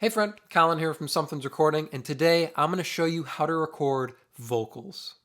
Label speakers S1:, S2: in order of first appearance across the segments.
S1: Hey friend, Colin here from Sumthins Recording, and today I'm going to show you how to record vocals.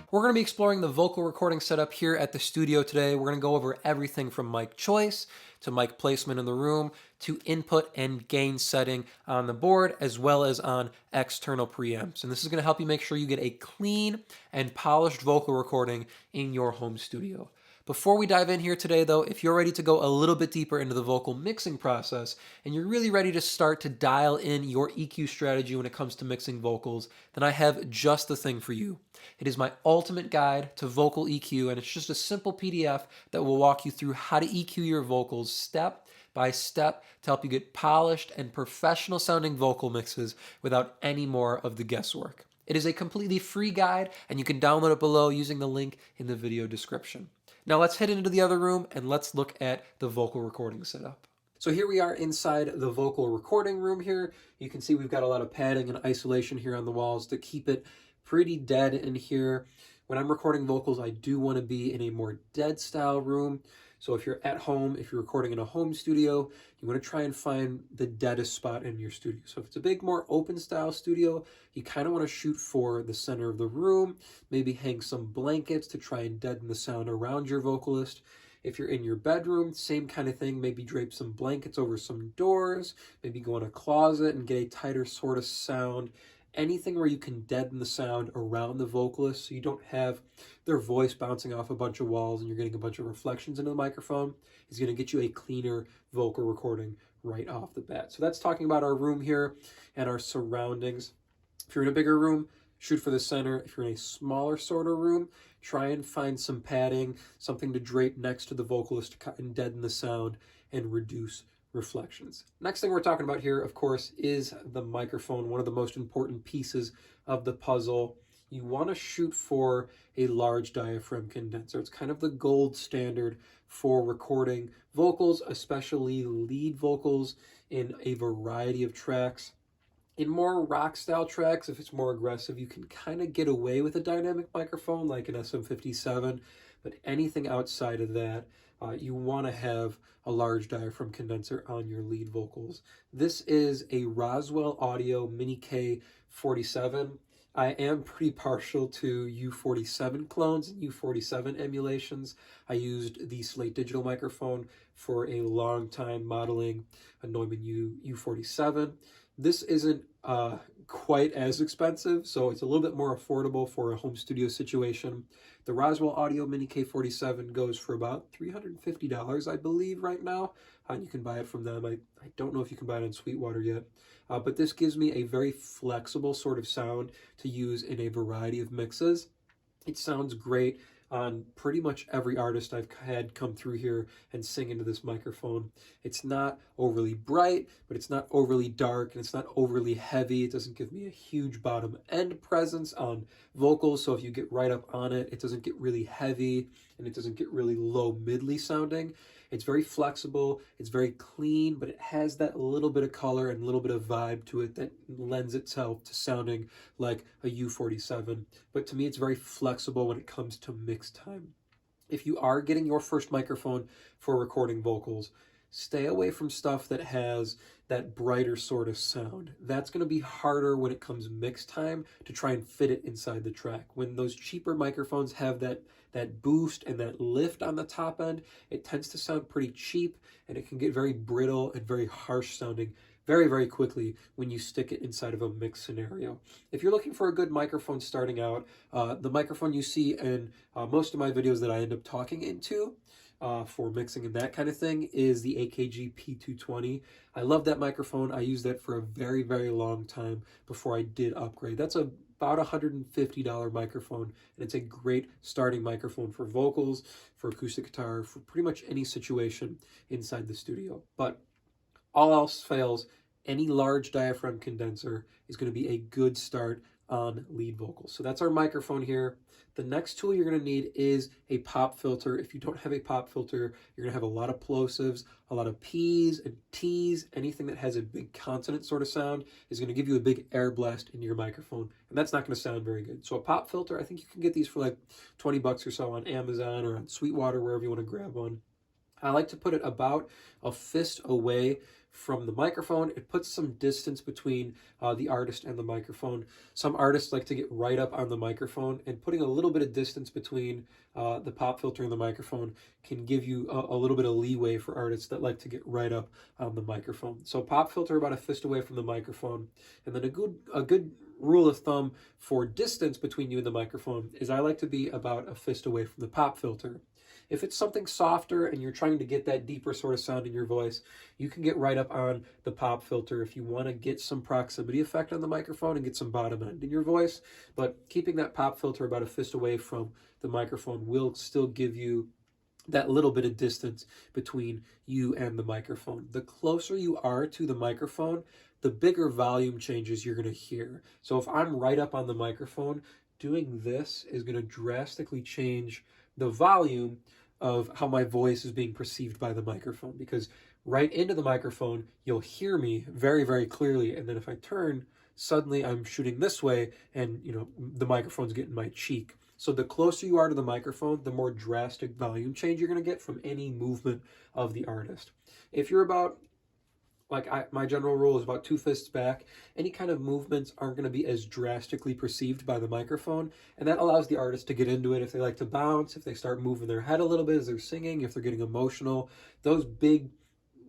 S1: We're going to be exploring the vocal recording setup here at the studio today. We're going to go over everything from mic choice to mic placement in the room to input and gain setting on the board as well as on external preamps. And this is going to help you make sure you get a clean and polished vocal recording in your home studio. Before we dive in here today, though, if you're ready to go a little bit deeper into the vocal mixing process and you're really ready to start to dial in your EQ strategy when it comes to mixing vocals, then I have just the thing for you. It is my ultimate guide to vocal EQ, and it's just a simple PDF that will walk you through how to EQ your vocals step by step to help you get polished and professional sounding vocal mixes without any more of the guesswork. It is a completely free guide, and you can download it below using the link in the video description. Now let's head into the other room and let's look at the vocal recording setup. So here we are inside the vocal recording room here. You can see we've got a lot of padding and isolation here on the walls to keep it pretty dead in here. When I'm recording vocals, I do want to be in a more dead style room. So if you're at home, if you're recording in a home studio, you want to try and find the deadest spot in your studio. So if it's a big, more open style studio, you kind of want to shoot for the center of the room, maybe hang some blankets to try and deaden the sound around your vocalist. If you're in your bedroom, same kind of thing, maybe drape some blankets over some doors, maybe go in a closet and get a tighter sort of sound. Anything where you can deaden the sound around the vocalist so you don't have their voice bouncing off a bunch of walls and you're getting a bunch of reflections into the microphone is going to get you a cleaner vocal recording right off the bat. So that's talking about our room here and our surroundings. If you're in a bigger room, shoot for the center. If you're in a smaller sort of room, try and find some padding, something to drape next to the vocalist to cut and deaden the sound and reduce reflections. Next thing we're talking about here, of course, is the microphone, one of the most important pieces of the puzzle. You want to shoot for a large diaphragm condenser. It's kind of the gold standard for recording vocals, especially lead vocals in a variety of tracks. In more rock style tracks, if it's more aggressive, you can kind of get away with a dynamic microphone like an SM57, but anything outside of that, you want to have a large diaphragm condenser on your lead vocals. This is a Roswell Audio Mini K47. I am pretty partial to U47 clones and U47 emulations. I used the Slate Digital microphone for a long time modeling a Neumann U47. This isn't quite as expensive, so it's a little bit more affordable for a home studio situation. The Roswell Audio Mini K47 goes for about $350, I believe, right now. And you can buy it from them. I don't know if you can buy it on Sweetwater yet. But this gives me a very flexible sort of sound to use in a variety of mixes. It sounds great on pretty much every artist I've had come through here and sing into this microphone. It's not overly bright, but it's not overly dark, and it's not overly heavy. It doesn't give me a huge bottom end presence on vocals, so if you get right up on it, it doesn't get really heavy, and it doesn't get really low midly sounding. It's very flexible, it's very clean, but it has that little bit of color and a little bit of vibe to it that lends itself to sounding like a U47. But to me, it's very flexible when it comes to mix time. If you are getting your first microphone for recording vocals, stay away from stuff that has that brighter sort of sound. That's going to be harder when it comes mix time to try and fit it inside the track. When those cheaper microphones have that boost and that lift on the top end, it tends to sound pretty cheap and it can get very brittle and very harsh sounding very, very quickly when you stick it inside of a mix scenario. If you're looking for a good microphone starting out, the microphone you see in most of my videos that I end up talking into for mixing and that kind of thing is the AKG P220. I love that microphone. I used that for a very, very long time before I did upgrade. That's about $150 microphone, and it's a great starting microphone for vocals, for acoustic guitar, for pretty much any situation inside the studio. But all else fails, any large diaphragm condenser is going to be a good start on lead vocals. So that's our microphone here. The next tool you're going to need is a pop filter. If you don't have a pop filter, you're going to have a lot of plosives, a lot of P's and T's. Anything that has a big consonant sort of sound is going to give you a big air blast into your microphone, and that's not going to sound very good. So a pop filter, I think you can get these for like 20 bucks or so on Amazon or on Sweetwater, wherever you want to grab one. I like to put it about a fist away from the microphone. It puts some distance between the artist and the microphone. Some artists like to get right up on the microphone, and putting a little bit of distance between the pop filter and the microphone can give you a little bit of leeway for artists that like to get right up on the microphone. So pop filter about a fist away from the microphone. And then a good rule of thumb for distance between you and the microphone is I like to be about a fist away from the pop filter. If it's something softer and you're trying to get that deeper sort of sound in your voice, you can get right up on the pop filter if you want to get some proximity effect on the microphone and get some bottom end in your voice. But keeping that pop filter about a fist away from the microphone will still give you that little bit of distance between you and the microphone. The closer you are to the microphone, the bigger volume changes you're going to hear. So if I'm right up on the microphone, doing this is going to drastically change the volume of how my voice is being perceived by the microphone, because right into the microphone, you'll hear me very, very clearly. And then if I turn, suddenly I'm shooting this way and, the microphone's getting my cheek. So the closer you are to the microphone, the more drastic volume change you're going to get from any movement of the artist. If you're about, my general rule is about 2 fists back, any kind of movements aren't going to be as drastically perceived by the microphone, and that allows the artist to get into it. If they like to bounce, if they start moving their head a little bit as they're singing, if they're getting emotional, those big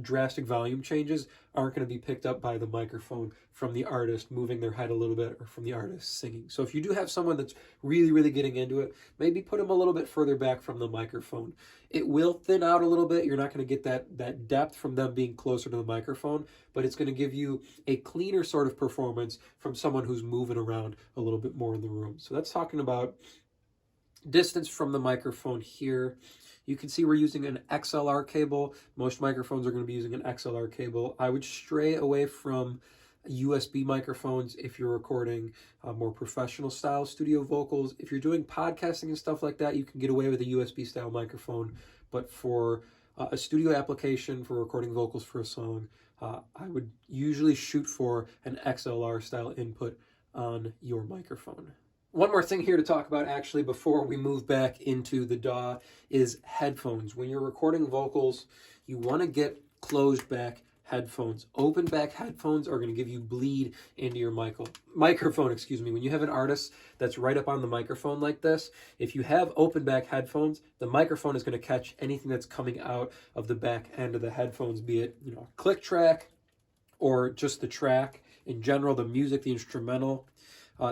S1: drastic volume changes aren't going to be picked up by the microphone from the artist moving their head a little bit or from the artist singing. So if you do have someone that's really, really getting into it, maybe put them a little bit further back from the microphone. It will thin out a little bit. You're not going to get that depth from them being closer to the microphone, but it's going to give you a cleaner sort of performance from someone who's moving around a little bit more in the room. So that's talking about distance from the microphone here. You can see we're using an XLR cable. Most microphones are going to be using an XLR cable. I would stray away from USB microphones if you're recording more professional style studio vocals. If you're doing podcasting and stuff like that, you can get away with a USB style microphone. But for a studio application, for recording vocals for a song, I would usually shoot for an XLR style input on your microphone. One more thing here to talk about actually before we move back into the DAW is headphones. When you're recording vocals, you want to get closed back headphones. Open back headphones are going to give you bleed into your microphone. When you have an artist that's right up on the microphone like this, if you have open back headphones, the microphone is going to catch anything that's coming out of the back end of the headphones, be it a click track or just the track in general, the music, the instrumental.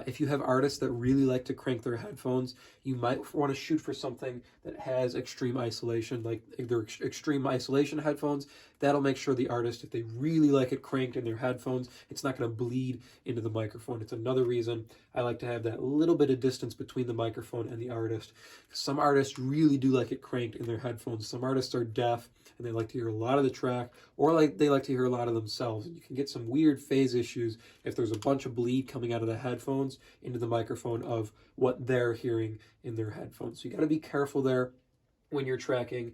S1: If you have artists that really like to crank their headphones, you might want to shoot for something that has extreme isolation, like their extreme isolation headphones. That'll make sure the artist, if they really like it cranked in their headphones, it's not going to bleed into the microphone. It's another reason I like to have that little bit of distance between the microphone and the artist. Some artists really do like it cranked in their headphones. Some artists are deaf and they like to hear a lot of the track, or they like to hear a lot of themselves. And you can get some weird phase issues if there's a bunch of bleed coming out of the headphones into the microphone of what they're hearing in their headphones. So you got to be careful there when you're tracking.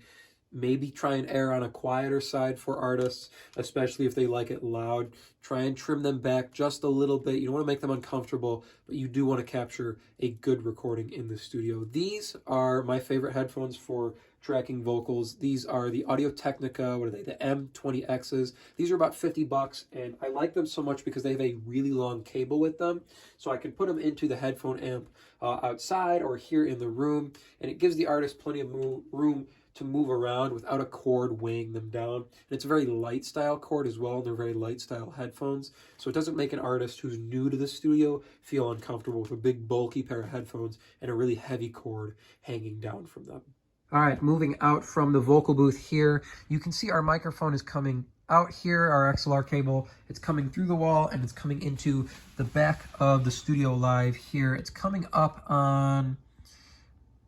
S1: Maybe try and err on a quieter side for artists, especially if they like it loud. Try and trim them back just a little bit. You don't want to make them uncomfortable, but you do want to capture a good recording in the studio. These are my favorite headphones for tracking vocals. These are the Audio-Technica, what are they, the M20Xs. These are about $50, and I like them so much because they have a really long cable with them, so I can put them into the headphone amp outside or here in the room, and it gives the artist plenty of room to move around without a cord weighing them down. And it's a very light style cord as well, and they're very light style headphones, so it doesn't make an artist who's new to the studio feel uncomfortable with a big bulky pair of headphones and a really heavy cord hanging down from them. All right, moving out from the vocal booth here, you can see our microphone is coming out here, our XLR cable. It's coming through the wall and it's coming into the back of the studio live here. It's coming up on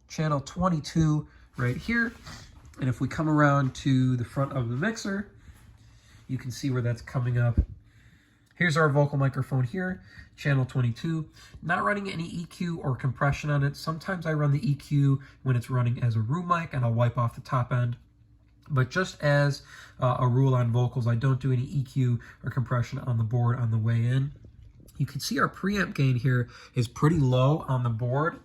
S1: channel 22 right here. And if we come around to the front of the mixer, you can see where that's coming up. Here's our vocal microphone here, channel 22. Not running any EQ or compression on it. Sometimes I run the EQ when it's running as a room mic and I'll wipe off the top end. But just as a rule on vocals, I don't do any EQ or compression on the board on the way in. You can see our preamp gain here is pretty low on the board.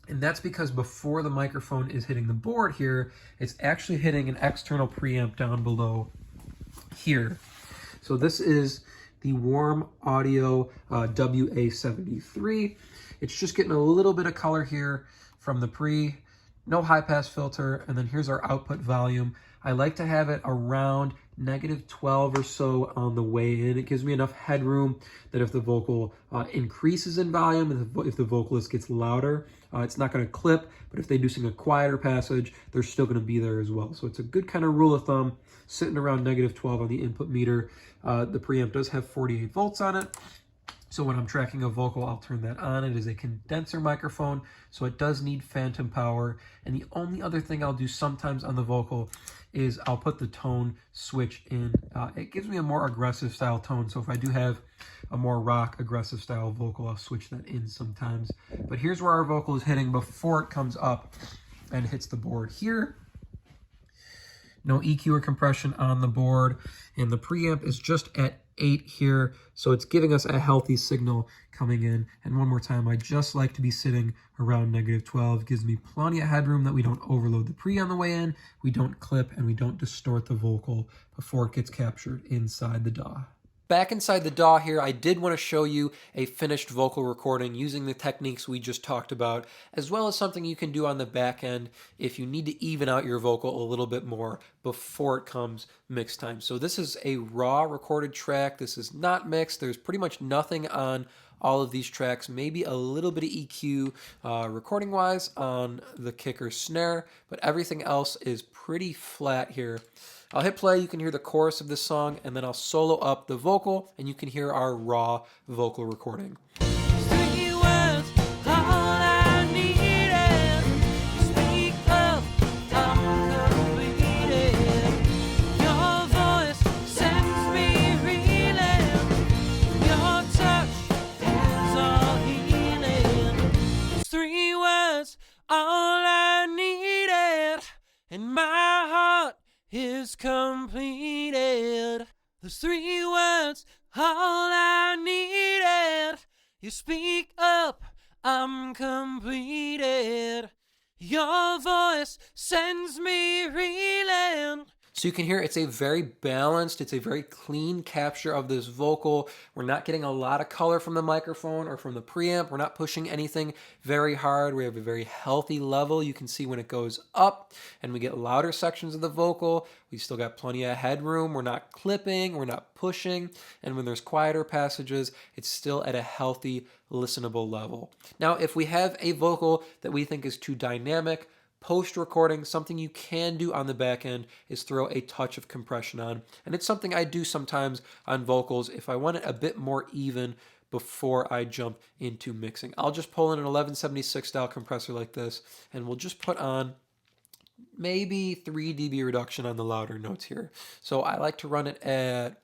S1: And that's because before the microphone is hitting the board here, it's actually hitting an external preamp down below here. So this is the Warm Audio WA73. It's just getting a little bit of color here from the pre, no high pass filter, and then here's our output volume. I like to have it around -12 or so on the way in. It gives me enough headroom that if the vocal increases in volume, if the vocalist gets louder, it's not going to clip, but if they do sing a quieter passage, they're still going to be there as well. So it's a good kind of rule of thumb, sitting around -12 on the input meter. The preamp does have 48 volts on it. So when I'm tracking a vocal, I'll turn that on. It is a condenser microphone, so it does need phantom power. And the only other thing I'll do sometimes on the vocal is I'll put the tone switch in. It gives me a more aggressive style tone, so if I do have a more rock aggressive style vocal, I'll switch that in sometimes. But here's where our vocal is hitting before it comes up and hits the board here. No EQ or compression on the board, and the preamp is just at 8 here, so it's giving us a healthy signal coming in. And one more time, I just like to be sitting around -12. Gives me plenty of headroom that we don't overload the pre on the way in, we don't clip, and we don't distort the vocal before it gets captured inside the DAW. Back inside the DAW here, I did want to show you a finished vocal recording using the techniques we just talked about, as well as something you can do on the back end if you need to even out your vocal a little bit more before it comes mix time. So this is a raw recorded track. This is not mixed. There's pretty much nothing on all of these tracks, maybe a little bit of EQ recording wise on the kick or snare, but everything else is pretty flat here. I'll hit play, you can hear the chorus of this song, and then I'll solo up the vocal, and you can hear our raw vocal recording. Is completed. Those 3 words, all I needed. You speak up, I'm completed. Your voice sends me reeling. So you can hear it's a very balanced, it's a very clean capture of this vocal. We're not getting a lot of color from the microphone or from the preamp. We're not pushing anything very hard. We have a very healthy level. You can see when it goes up and we get louder sections of the vocal, we still got plenty of headroom. We're not clipping, we're not pushing. And when there's quieter passages, it's still at a healthy, listenable level. Now, if we have a vocal that we think is too dynamic, post-recording, something you can do on the back end is throw a touch of compression on. And it's something I do sometimes on vocals if I want it a bit more even before I jump into mixing. I'll just pull in an 1176 style compressor like this, and we'll just put on maybe 3 dB reduction on the louder notes here. So I like to run it at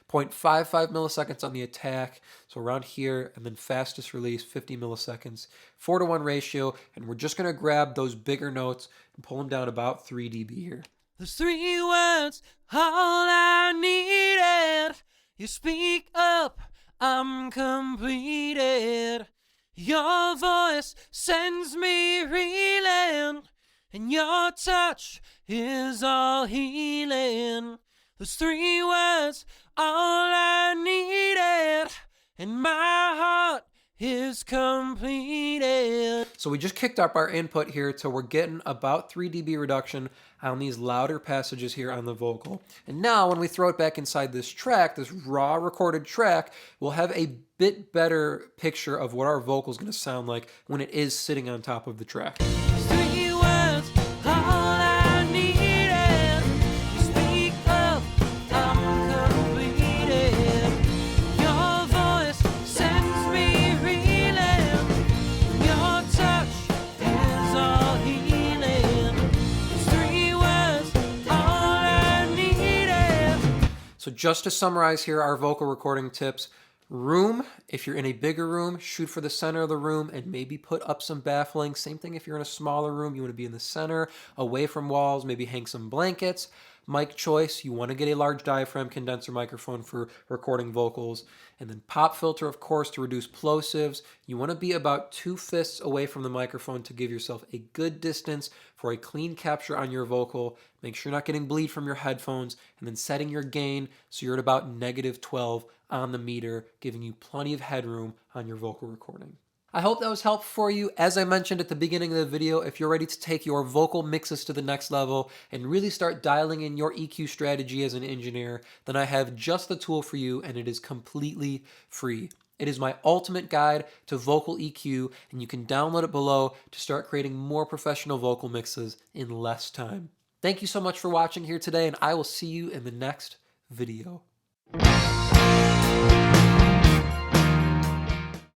S1: 0.55 milliseconds on the attack, so around here, and then fastest release, 50 milliseconds, 4:1 ratio, and we're just going to grab those bigger notes and pull them down about 3 dB here. Those 3 words, all I needed. You speak up, I'm completed. Your voice sends me reeling, and your touch is all healing. Those 3 words, all I needed, and my heart is completed. So we just kicked up our input here till we're getting about 3 dB reduction on these louder passages here on the vocal. And now when we throw it back inside this track, this raw recorded track, we'll have a bit better picture of what our vocal is going to sound like when it is sitting on top of the track. 3 words, all I needed. So just to summarize here, our vocal recording tips. Room, if you're in a bigger room, shoot for the center of the room and maybe put up some baffling. Same thing if you're in a smaller room, you want to be in the center, away from walls, maybe hang some blankets. Mic choice, you want to get a large diaphragm condenser microphone for recording vocals. And then pop filter, of course, to reduce plosives. You want to be about 2 fists away from the microphone to give yourself a good distance for a clean capture on your vocal. Make sure you're not getting bleed from your headphones. And then setting your gain so you're at about -12 on the meter, giving you plenty of headroom on your vocal recording. I hope that was helpful for you. As I mentioned at the beginning of the video, if you're ready to take your vocal mixes to the next level and really start dialing in your EQ strategy as an engineer, then I have just the tool for you, and it is completely free. It is my ultimate guide to vocal EQ, and you can download it below to start creating more professional vocal mixes in less time. Thank you so much for watching here today, and I will see you in the next video.